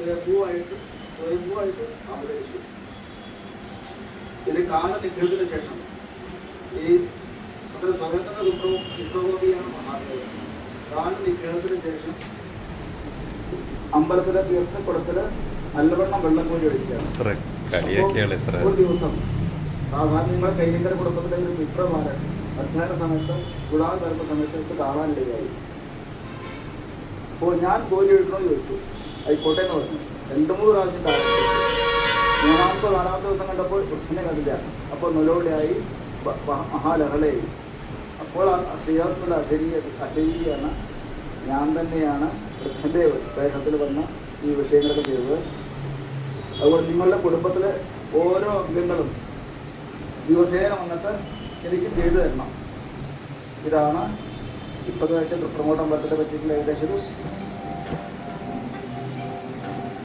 സ്വയംഭൂവായിട്ട് അവതരിച്ചു. ഇത് കാല നിഗ്രഹത്തിന് ശേഷം ഈ സ്വതന്ത്ര വിപ്ലവോപിയാണ് മഹാദേവൻ. കാല നിഗ്രഹത്തിന് ശേഷം അമ്പലത്തിലെ തീർത്ഥക്കുടത്തില് നല്ലവണ്ണം വെള്ളം കോരി ഒഴിക്കുകയാണ്. ഒരു ദിവസം സാധാരണ നിങ്ങളെ കൈനിങ്കര കുടുംബത്തിലെ ഒരു മിത്രമാരൻ അധ്യയന സമയത്ത് ഗുളാൻ വരുന്ന സമയത്ത് കാണാനിടയായി. അപ്പോൾ ഞാൻ കോരി ഒഴിക്കണമെന്ന് ചോദിച്ചു. ആയിക്കോട്ടെ എന്ന് പറഞ്ഞു. 2-3 പ്രാവശ്യം താഴ്ത്തി. 4-5 ദിവസം കണ്ടപ്പോൾ വൃദ്ധനെ കണ്ടില്ല. അപ്പോൾ നിലവിടെയായി മഹാലഹളയായി. അപ്പോൾ ശ്രീയാത്തുള്ള അശരീരിയാണ് ഞാൻ തന്നെയാണ് വൃദ്ധൻ്റെ വേഷത്തിൽ വന്ന ഈ വിഷയങ്ങളൊക്കെ ചെയ്തത്. അതുകൊണ്ട് നിങ്ങളുടെ കുടുംബത്തിലെ ഓരോ അംഗങ്ങളും ദിവസേന വന്നിട്ട് എനിക്ക് ചെയ്തു തരണം. ഇതാണ് ഇപ്പോഴത്തെ പ്രമോട്ടം പറ്റത്തെ പറ്റിയിട്ടുള്ള ഏകദേശം